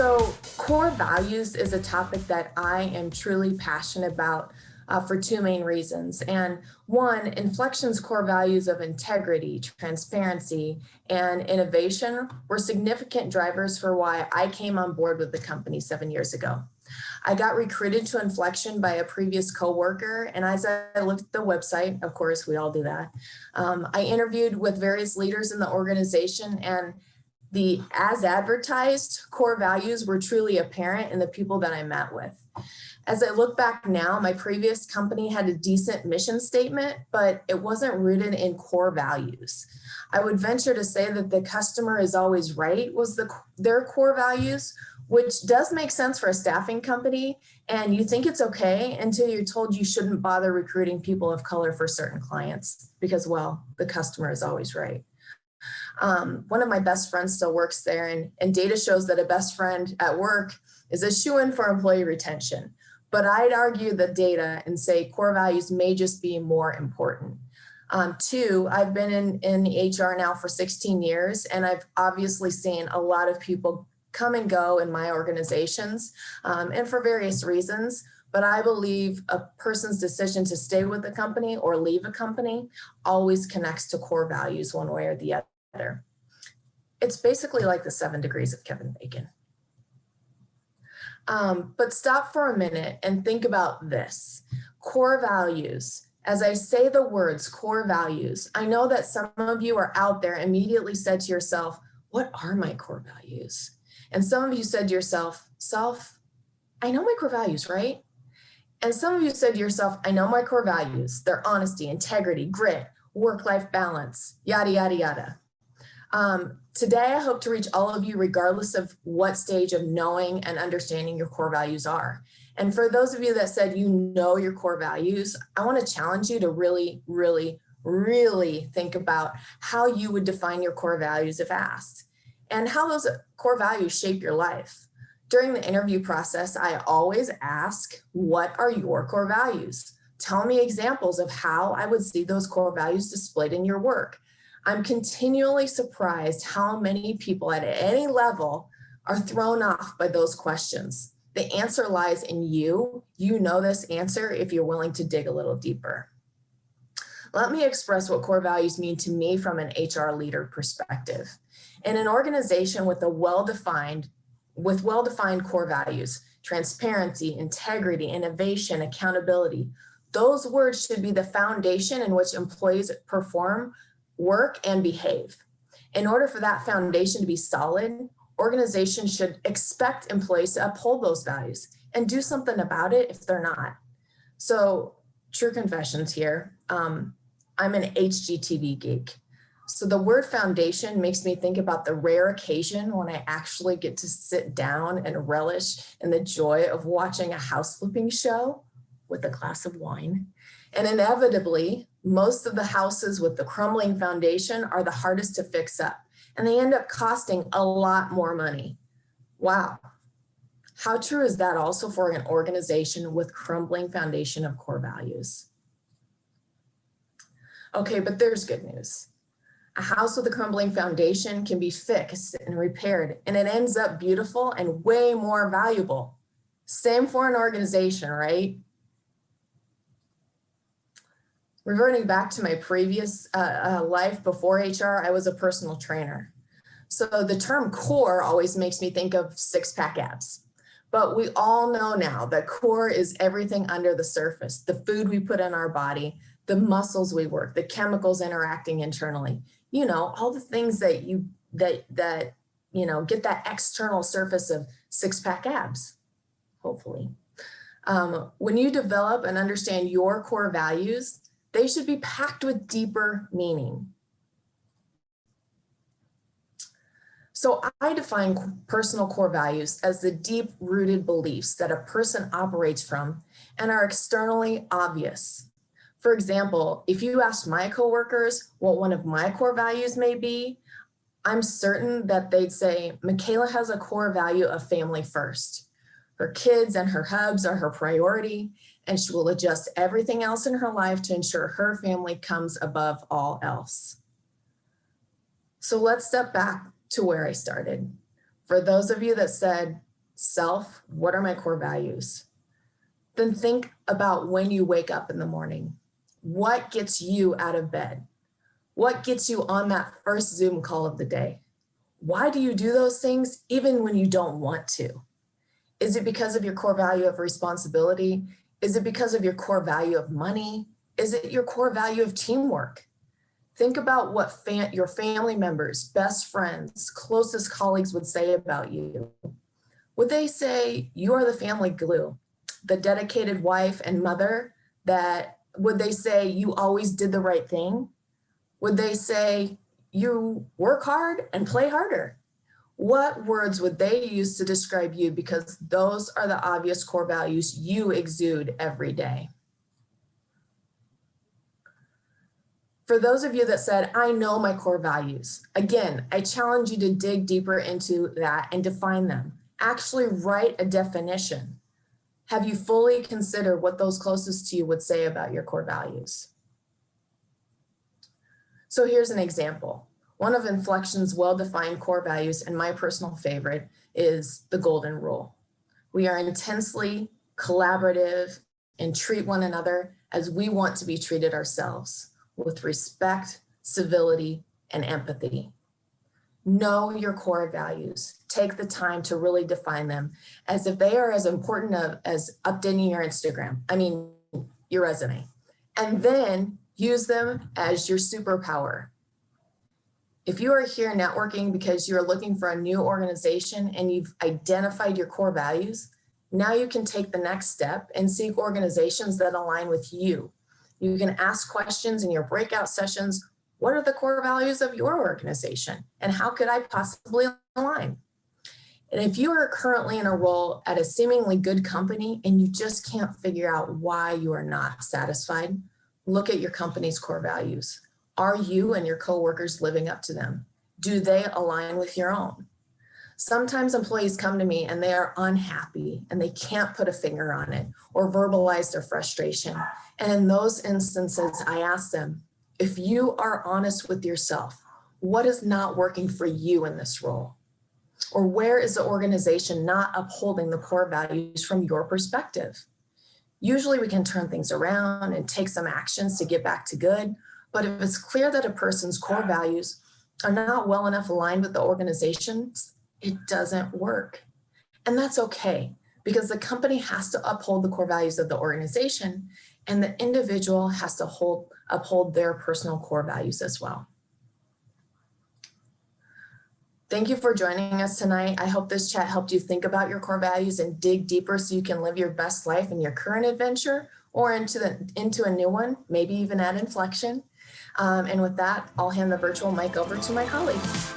So core values is a topic that I am truly passionate about for two main reasons. And one, Inflection's core values of integrity, transparency, and innovation were significant drivers for why I came on board with the company 7 years ago. I got recruited to Inflection by a previous coworker, and as I looked at the website, of course, we all do that, I interviewed with various leaders in the organization, and the as advertised core values were truly apparent in the people that I met with. As I look back now, my previous company had a decent mission statement, but it wasn't rooted in core values. I would venture to say that the customer is always right was their core values, which does make sense for a staffing company. And you think it's okay until you're told you shouldn't bother recruiting people of color for certain clients because, well, the customer is always right. One of my best friends still works there, and data shows that a best friend at work is a shoo-in for employee retention. But I'd argue the data and say core values may just be more important. Two, I've been in HR now for 16 years, and I've obviously seen a lot of people come and go in my organizations, and for various reasons. But I believe a person's decision to stay with the company or leave a company always connects to core values one way or the other. It's basically like the 7 degrees of Kevin Bacon. But stop for a minute and think about this. Core values. As I say the words core values, I know that some of you are out there immediately said to yourself, what are my core values? And some of you said to yourself, I know my core values, right? And some of you said to yourself, I know my core values. They're honesty, integrity, grit, work-life balance, yada, yada, yada. Today, I hope to reach all of you regardless of what stage of knowing and understanding your core values are. And for those of you that said you know your core values, I want to challenge you to really, really, really think about how you would define your core values if asked, and how those core values shape your life. During the interview process, I always ask, what are your core values? Tell me examples of how I would see those core values displayed in your work. I'm continually surprised how many people at any level are thrown off by those questions. The answer lies in you. You know this answer if you're willing to dig a little deeper. Let me express what core values mean to me from an HR leader perspective. In an organization with well-defined core values, transparency, integrity, innovation, accountability, those words should be the foundation in which employees perform, work, and behave. In order for that foundation to be solid, organizations should expect employees to uphold those values and do something about it if they're not. So, true confessions here. I'm an HGTV geek. So the word foundation makes me think about the rare occasion when I actually get to sit down and relish in the joy of watching a house flipping show with a glass of wine. And inevitably, most of the houses with the crumbling foundation are the hardest to fix up, and they end up costing a lot more money. Wow. How true is that also for an organization with crumbling foundation of core values? Okay, but there's good news. A house with a crumbling foundation can be fixed and repaired, and it ends up beautiful and way more valuable. Same for an organization, right? Reverting back to my previous life before HR, I was a personal trainer. So the term core always makes me think of six-pack abs. But we all know now that core is everything under the surface, the food we put in our body, the muscles we work, the chemicals interacting internally, you know, all the things that get that external surface of six-pack abs, hopefully. When you develop and understand your core values, they should be packed with deeper meaning. So I define personal core values as the deep-rooted beliefs that a person operates from and are externally obvious. For example, if you asked my coworkers what one of my core values may be, I'm certain that they'd say, Mikaila has a core value of family first. Her kids and her hubs are her priority, and she will adjust everything else in her life to ensure her family comes above all else. So let's step back to where I started. For those of you that said, self, what are my core values? Then think about when you wake up in the morning. What gets you out of bed? What gets you on that first Zoom call of the day? Why do you do those things even when you don't want to? Is it because of your core value of responsibility? Is it because of your core value of money? Is it your core value of teamwork? Think about what your family members, best friends, closest colleagues would say about you. Would they say you are the family glue, the dedicated wife and mother? Would they say you always did the right thing? Would they say you work hard and play harder? What words would they use to describe you? Because those are the obvious core values you exude every day. For those of you that said, I know my core values, again, I challenge you to dig deeper into that and define them. Actually write a definition. Have you fully considered what those closest to you would say about your core values? So here's an example. One of Inflection's well-defined core values, and my personal favorite, is the golden rule. We are intensely collaborative and treat one another as we want to be treated ourselves, with respect, civility, and empathy. Know your core values. Take the time to really define them as if they are as important as updating your Instagram, your resume. And then use them as your superpower. If you are here networking because you're looking for a new organization and you've identified your core values, now you can take the next step and seek organizations that align with you. You can ask questions in your breakout sessions. What are the core values of your organization? And how could I possibly align? And if you are currently in a role at a seemingly good company and you just can't figure out why you are not satisfied, look at your company's core values. Are you and your coworkers living up to them? Do they align with your own? Sometimes employees come to me and they are unhappy and they can't put a finger on it or verbalize their frustration. And in those instances, I ask them, if you are honest with yourself, what is not working for you in this role? Or where is the organization not upholding the core values from your perspective? Usually we can turn things around and take some actions to get back to good. But if it's clear that a person's core values are not well enough aligned with the organization, it doesn't work. And that's okay, because the company has to uphold the core values of the organization and the individual has to uphold their personal core values as well. Thank you for joining us tonight. I hope this chat helped you think about your core values and dig deeper so you can live your best life in your current adventure or into a new one, maybe even at Inflection. And with that, I'll hand the virtual mic over to my colleague.